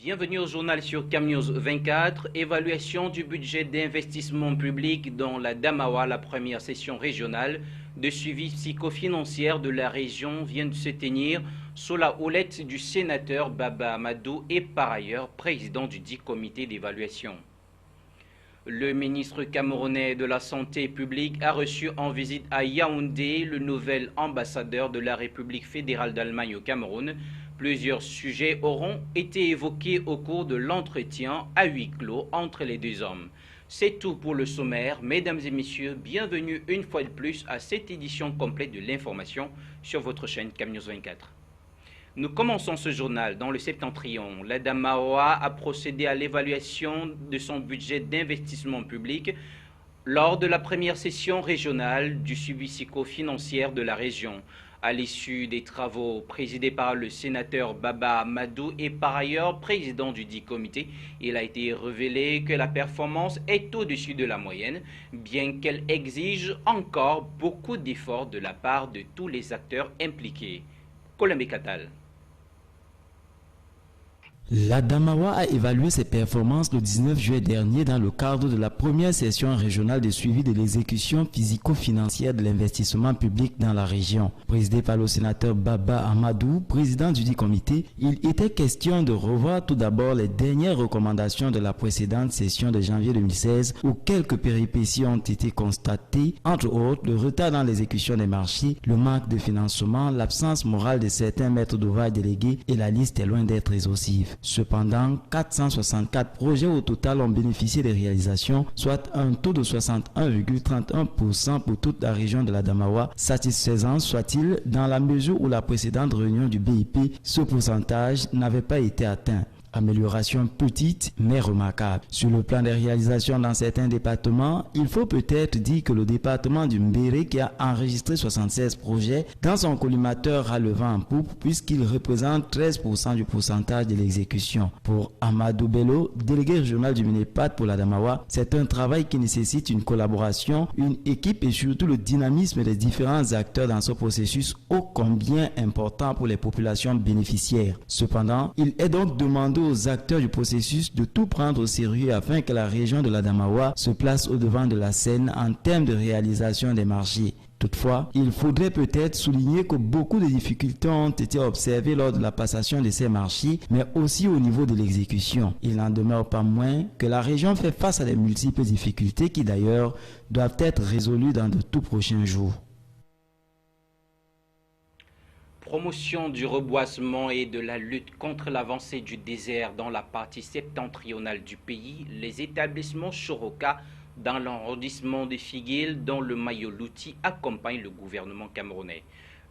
Bienvenue au journal sur CamNews 24. Évaluation du budget d'investissement public dans la Damawa, la première session régionale de suivi psychofinancière de la région vient de se tenir sous la houlette du sénateur Baba Amadou et par ailleurs président du dit comité d'évaluation. Le ministre camerounais de la Santé publique a reçu en visite à Yaoundé le nouvel ambassadeur de la République fédérale d'Allemagne au Cameroun. Plusieurs sujets auront été évoqués au cours de l'entretien à huis clos entre les deux hommes. C'est tout pour le sommaire. Mesdames et messieurs, bienvenue une fois de plus à cette édition complète de l'information sur votre chaîne CamNews 24. Nous commençons ce journal dans le septentrion. La Damawa a procédé à l'évaluation de son budget d'investissement public lors de la première session régionale du suivi psychofinancier de la région. À l'issue des travaux présidés par le sénateur Baba Amadou et par ailleurs président du dit comité, il a été révélé que la performance est au-dessus de la moyenne, bien qu'elle exige encore beaucoup d'efforts de la part de tous les acteurs impliqués. Colombe Katal. La Damawa a évalué ses performances le 19 juillet dernier dans le cadre de la première session régionale de suivi de l'exécution physico-financière de l'investissement public dans la région. Présidé par le sénateur Baba Amadou, président du dit comité, il était question de revoir tout d'abord les dernières recommandations de la précédente session de janvier 2016 où quelques péripéties ont été constatées, entre autres le retard dans l'exécution des marchés, le manque de financement, l'absence morale de certains maîtres d'ouvrage délégués et la liste est loin d'être exhaustive. Cependant, 464 projets au total ont bénéficié des réalisations, soit un taux de 61,31% pour toute la région de la Damawa, satisfaisant soit-il dans la mesure où la précédente réunion du BIP, ce pourcentage n'avait pas été atteint. Amélioration petite mais remarquable. Sur le plan des réalisations dans certains départements, il faut peut-être dire que le département du Mbéré qui a enregistré 76 projets dans son collimateur a le vent en poupe puisqu'il représente 13% du pourcentage de l'exécution. Pour Amadou Bello, délégué régional du Minépat pour la Damawa, c'est un travail qui nécessite une collaboration, une équipe et surtout le dynamisme des différents acteurs dans ce processus ô combien important pour les populations bénéficiaires. Cependant, il est donc demandé aux acteurs du processus de tout prendre au sérieux afin que la région de la Damawa se place au devant de la scène en termes de réalisation des marchés. Toutefois, il faudrait peut-être souligner que beaucoup de difficultés ont été observées lors de la passation de ces marchés, mais aussi au niveau de l'exécution. Il n'en demeure pas moins que la région fait face à de multiples difficultés qui d'ailleurs doivent être résolues dans de tout prochains jours. Promotion du reboisement et de la lutte contre l'avancée du désert dans la partie septentrionale du pays, les établissements Choroka dans l'arrondissement de Figuil, dont le Mayo-Louti, accompagnent le gouvernement camerounais.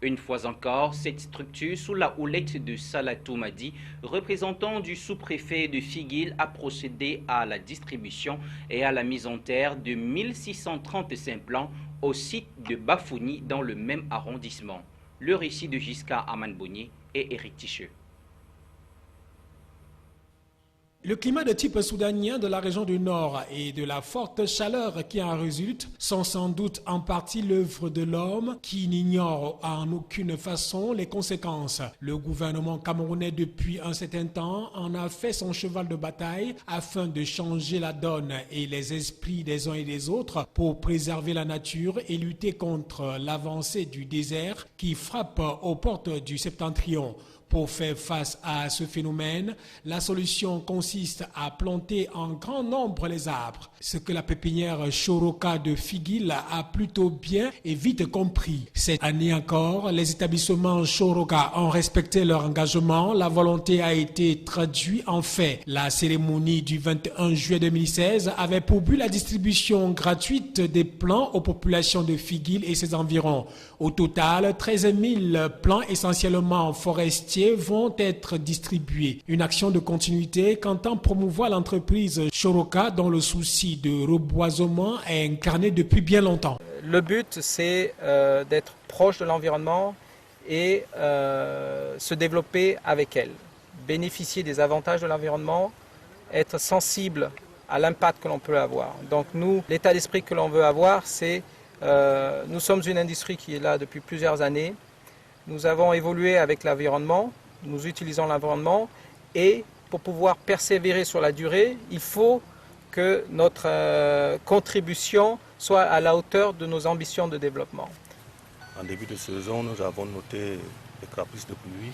Une fois encore, cette structure, sous la houlette de Salatou Madi, représentant du sous-préfet de Figuil, a procédé à la distribution et à la mise en terre de 1635 plants au site de Bafouni dans le même arrondissement. Le récit de Giska Amanboni et Eric Ticheux. Le climat de type soudanien de la région du Nord et de la forte chaleur qui en résulte sont sans doute en partie l'œuvre de l'homme qui n'ignore en aucune façon les conséquences. Le gouvernement camerounais depuis un certain temps en a fait son cheval de bataille afin de changer la donne et les esprits des uns et des autres pour préserver la nature et lutter contre l'avancée du désert qui frappe aux portes du septentrion. Pour faire face à ce phénomène, la solution consiste à planter en grand nombre les arbres, ce que la pépinière Choroka de Figuil a plutôt bien et vite compris. Cette année encore, les établissements Choroka ont respecté leur engagement, la volonté a été traduite en fait. La cérémonie du 21 juillet 2016 avait pour but la distribution gratuite des plants aux populations de Figuil et ses environs. Au total, 13 000 plants essentiellement forestiers vont être distribués. Une action de continuité qu'entend promouvoir l'entreprise Choroka dont le souci de reboisement est incarné depuis bien longtemps. Le but, c'est d'être proche de l'environnement et se développer avec elle, bénéficier des avantages de l'environnement, être sensible à l'impact que l'on peut avoir. Donc nous, l'état d'esprit que l'on veut avoir, c'est nous sommes une industrie qui est là depuis plusieurs années. Nous avons évolué avec l'environnement, nous utilisons l'environnement et pour pouvoir persévérer sur la durée, il faut que notre contribution soit à la hauteur de nos ambitions de développement. En début de saison, nous avons noté les caprices de pluie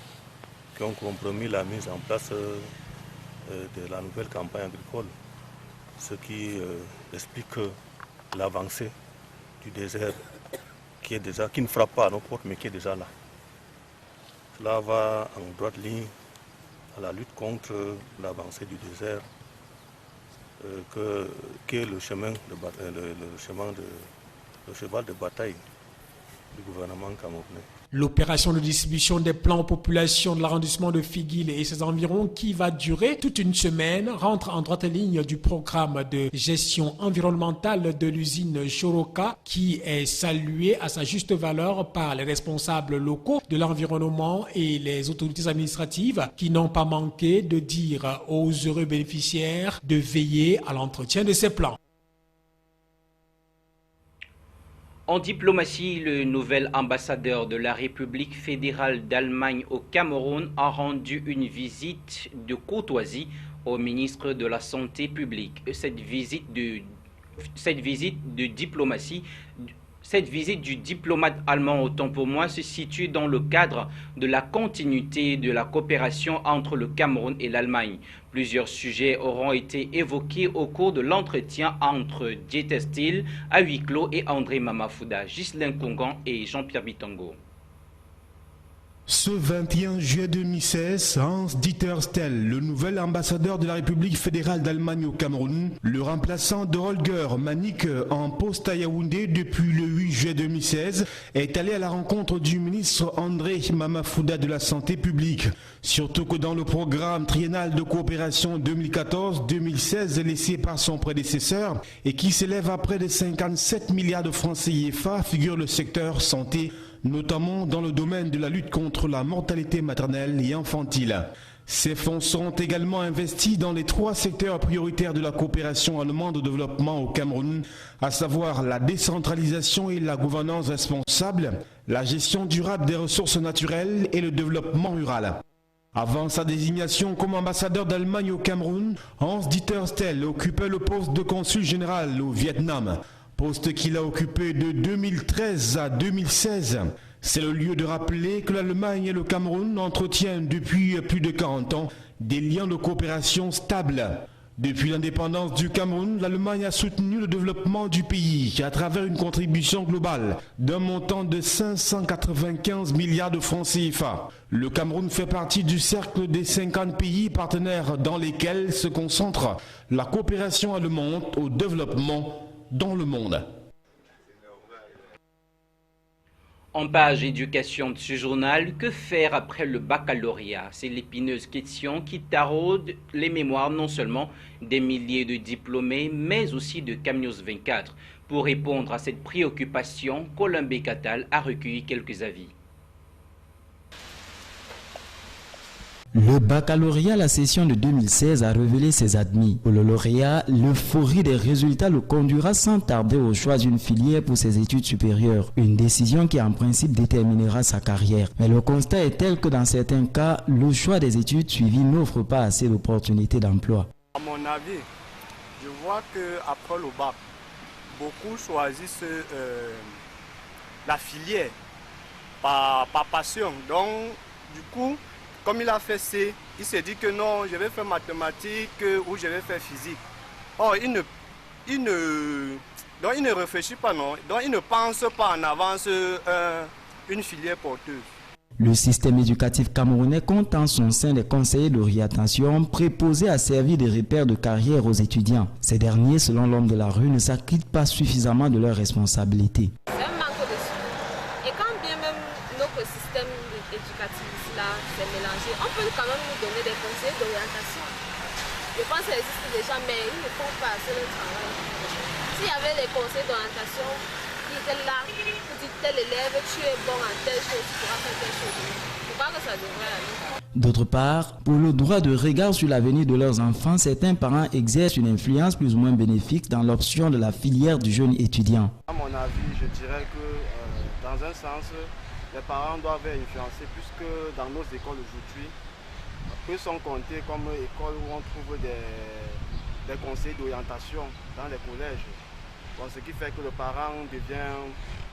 qui ont compromis la mise en place de la nouvelle campagne agricole, ce qui explique l'avancée du désert qui ne frappe pas à nos portes mais qui est déjà là. Cela va en droite ligne à la lutte contre l'avancée du désert qui est le cheval de bataille du gouvernement camerounais. L'opération de distribution des plants aux populations de l'arrondissement de Figuil et ses environs, qui va durer toute une semaine, rentre en droite ligne du programme de gestion environnementale de l'usine Choroka, qui est salué à sa juste valeur par les responsables locaux de l'environnement et les autorités administratives, qui n'ont pas manqué de dire aux heureux bénéficiaires de veiller à l'entretien de ces plants. En diplomatie, le nouvel ambassadeur de la République fédérale d'Allemagne au Cameroun a rendu une visite de courtoisie au ministre de la Santé publique. Cette visite du diplomate allemand, autant pour moi, se situe dans le cadre de la continuité de la coopération entre le Cameroun et l'Allemagne. Plusieurs sujets auront été évoqués au cours de l'entretien entre Dieter Still à huis clos et André Mamafouda, Ghislain Kongan et Jean-Pierre Bitango. Ce 21 juillet 2016, Hans-Dieter Stell, le nouvel ambassadeur de la République fédérale d'Allemagne au Cameroun, le remplaçant de Holger Mannick en poste à Yaoundé depuis le 8 juillet 2016, est allé à la rencontre du ministre André Mamafouda de la Santé publique. Surtout que dans le programme triennal de coopération 2014-2016 laissé par son prédécesseur et qui s'élève à près de 57 milliards de francs CFA figure le secteur santé, notamment dans le domaine de la lutte contre la mortalité maternelle et infantile. Ces fonds seront également investis dans les 3 secteurs prioritaires de la coopération allemande au développement au Cameroun, à savoir la décentralisation et la gouvernance responsable, la gestion durable des ressources naturelles et le développement rural. Avant sa désignation comme ambassadeur d'Allemagne au Cameroun, Hans-Dieter Stell occupait le poste de consul général au Vietnam, poste qu'il a occupé de 2013 à 2016. C'est le lieu de rappeler que l'Allemagne et le Cameroun entretiennent depuis plus de 40 ans des liens de coopération stables. Depuis l'indépendance du Cameroun, l'Allemagne a soutenu le développement du pays à travers une contribution globale d'un montant de 595 milliards de francs CFA. Le Cameroun fait partie du cercle des 50 pays partenaires dans lesquels se concentre la coopération allemande au développement dans le monde. En page éducation de ce journal, que faire après le baccalauréat? C'est l'épineuse question qui taraude les mémoires non seulement des milliers de diplômés, mais aussi de Camnews 24. Pour répondre à cette préoccupation, Colin Bekatal a recueilli quelques avis. Le baccalauréat, la session de 2016 a révélé ses admis. Pour le lauréat, l'euphorie des résultats le conduira sans tarder au choix d'une filière pour ses études supérieures. Une décision qui en principe déterminera sa carrière. Mais le constat est tel que dans certains cas, le choix des études suivies n'offre pas assez d'opportunités d'emploi. À mon avis, je vois qu'après le bac, beaucoup choisissent la filière par passion. Donc, du coup, comme il a fait C, il s'est dit que non, je vais faire mathématiques ou je vais faire physique. Or, il ne réfléchit pas, non. Donc, il ne pense pas en avance une filière porteuse. Le système éducatif camerounais compte en son sein des conseillers d'orientation préposés à servir de repères de carrière aux étudiants. Ces derniers, selon l'homme de la rue, ne s'acquittent pas suffisamment de leurs responsabilités. C'est un manque de suivi. Et quand bien même notre système éducatif là s'est mélangé, on peut quand même nous donner des conseils d'orientation. Je pense que ça existe déjà, mais ils ne font pas assez le travail. S'il y avait des conseils d'orientation qui étaient là, pour dire tel élève, tu es bon en telle chose, tu pourras faire telle chose. Je crois que ça devrait aller. D'autre part, pour le droit de regard sur l'avenir de leurs enfants, certains parents exercent une influence plus ou moins bénéfique dans l'option de la filière du jeune étudiant. À mon avis, je dirais que dans un sens, les parents doivent influencer puisque dans nos écoles aujourd'hui, peu peu sont comptés comme école où on trouve des conseils d'orientation dans les collèges. Bon, ce qui fait que le parent devient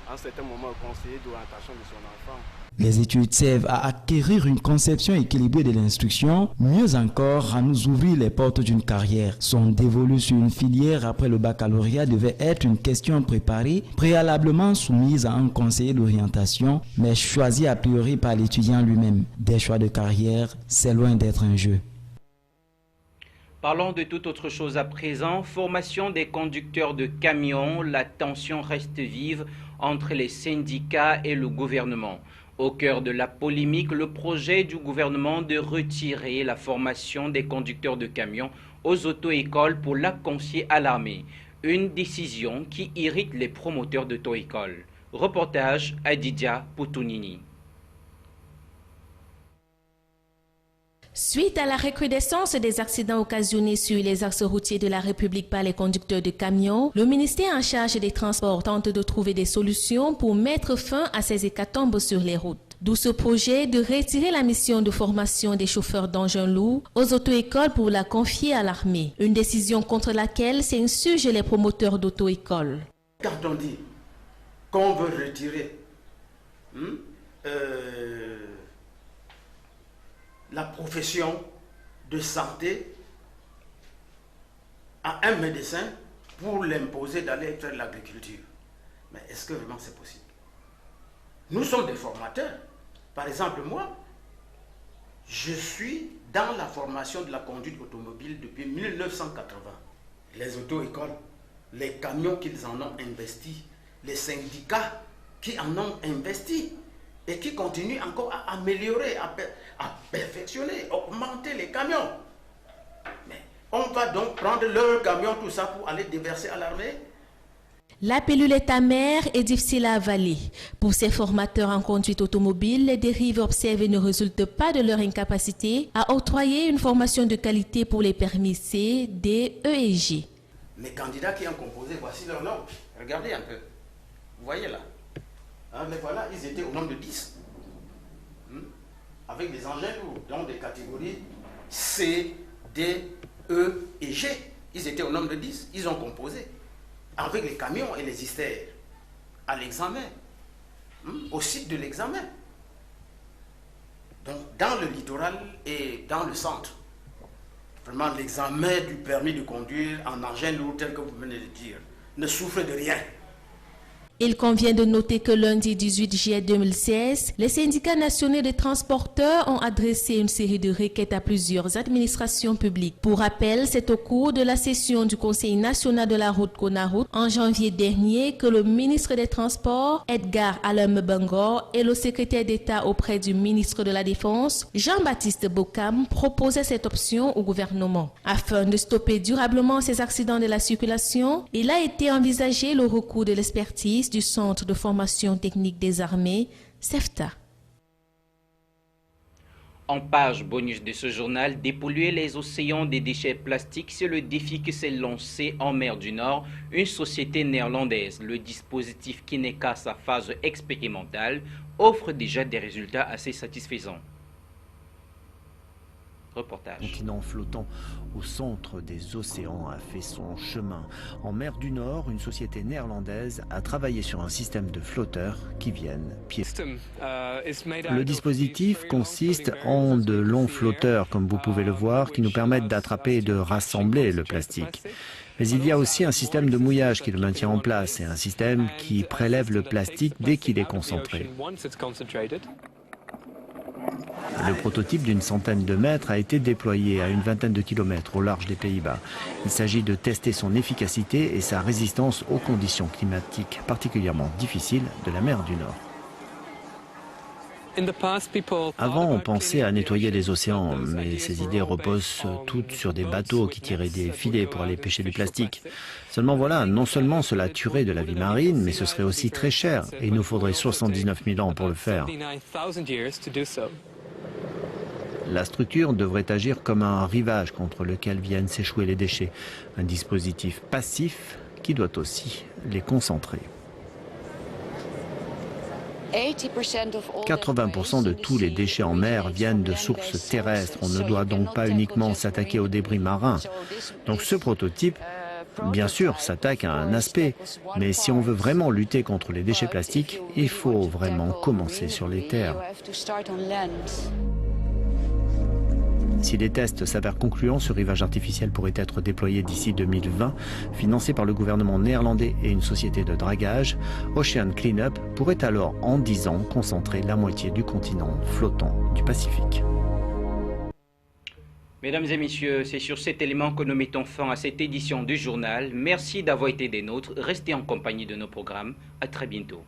à un certain moment conseiller d'orientation de son enfant. Les études servent à acquérir une conception équilibrée de l'instruction, mieux encore à nous ouvrir les portes d'une carrière. Son dévolu sur une filière après le baccalauréat devait être une question préparée, préalablement soumise à un conseiller d'orientation, mais choisie a priori par l'étudiant lui-même. Des choix de carrière, c'est loin d'être un jeu. Parlons de toute autre chose à présent. Formation des conducteurs de camions, la tension reste vive entre les syndicats et le gouvernement. Au cœur de la polémique, le projet du gouvernement de retirer la formation des conducteurs de camions aux auto-écoles pour la confier à l'armée. Une décision qui irrite les promoteurs d'auto-écoles. Reportage Adidia Poutounini. Suite à la recrudescence des accidents occasionnés sur les axes routiers de la République par les conducteurs de camions, le ministère en charge des Transports tente de trouver des solutions pour mettre fin à ces hécatombes sur les routes. D'où ce projet de retirer la mission de formation des chauffeurs d'engins lourds aux auto-écoles pour la confier à l'armée. Une décision contre laquelle s'insurgent les promoteurs d'auto-écoles. Quand on dit qu'on veut retirer la profession de santé à un médecin pour l'imposer d'aller faire l'agriculture. Mais est-ce que vraiment c'est possible? Nous sommes des formateurs. Par exemple, moi, je suis dans la formation de la conduite automobile depuis 1980. Les auto-écoles, les camions qu'ils en ont investi, les syndicats qui en ont investi, et qui continuent encore à améliorer, à perfectionner, augmenter les camions. Mais on va donc prendre leur camion, tout ça, pour aller déverser à l'armée? La pilule est amère et difficile à avaler. Pour ces formateurs en conduite automobile, les dérives observées ne résultent pas de leur incapacité à octroyer une formation de qualité pour les permis C, D, E et G. Les candidats qui ont composé, voici leur nom. Regardez un peu. Vous voyez là. Mais voilà, ils étaient au nombre de 10. Avec des engins lourds, donc des catégories C, D, E et G. Ils étaient au nombre de 10. Ils ont composé avec les camions et les hystères à l'examen, au site de l'examen. Donc dans le littoral et dans le centre. Vraiment l'examen du permis de conduire en engin lourd tel que vous venez de dire ne souffre de rien. Il convient de noter que lundi 18 juillet 2016, les syndicats nationaux des transporteurs ont adressé une série de requêtes à plusieurs administrations publiques. Pour rappel, c'est au cours de la session du Conseil national de la route CONAROUTE en janvier dernier que le ministre des Transports, Edgar Alain Bangor, et le secrétaire d'État auprès du ministre de la Défense, Jean-Baptiste Bokam, proposaient cette option au gouvernement. Afin de stopper durablement ces accidents de la circulation, il a été envisagé le recours de l'expertise du Centre de formation technique des armées, CEFTA. En page bonus de ce journal, dépolluer les océans des déchets plastiques, c'est le défi que s'est lancé en mer du Nord une société néerlandaise. Le dispositif, qui n'est qu'à sa phase expérimentale, offre déjà des résultats assez satisfaisants. Reportage. Le continent flottant au centre des océans a fait son chemin. En mer du Nord, une société néerlandaise a travaillé sur un système de flotteurs qui viennent pied. Le dispositif consiste en de longs flotteurs, comme vous pouvez le voir, qui nous permettent d'attraper et de rassembler le plastique. Mais il y a aussi un système de mouillage qui le maintient en place et un système qui prélève le plastique dès qu'il est concentré. Le prototype d'une centaine de mètres a été déployé à une vingtaine de kilomètres au large des Pays-Bas. Il s'agit de tester son efficacité et sa résistance aux conditions climatiques particulièrement difficiles de la mer du Nord. Avant, on pensait à nettoyer les océans, mais ces idées reposent toutes sur des bateaux qui tiraient des filets pour aller pêcher du plastique. Seulement voilà, non seulement cela tuerait de la vie marine, mais ce serait aussi très cher et il nous faudrait 79 000 ans pour le faire. La structure devrait agir comme un rivage contre lequel viennent s'échouer les déchets, un dispositif passif qui doit aussi les concentrer. 80% de tous les déchets en mer viennent de sources terrestres. On ne doit donc pas uniquement s'attaquer aux débris marins. Donc ce prototype, bien sûr, s'attaque à un aspect, mais si on veut vraiment lutter contre les déchets plastiques, il faut vraiment commencer sur les terres. Si les tests s'avèrent concluants, ce rivage artificiel pourrait être déployé d'ici 2020, financé par le gouvernement néerlandais et une société de dragage. Ocean Cleanup pourrait alors, en 10 ans, concentrer la moitié du continent flottant du Pacifique. Mesdames et messieurs, c'est sur cet élément que nous mettons fin à cette édition du journal. Merci d'avoir été des nôtres. Restez en compagnie de nos programmes. À très bientôt.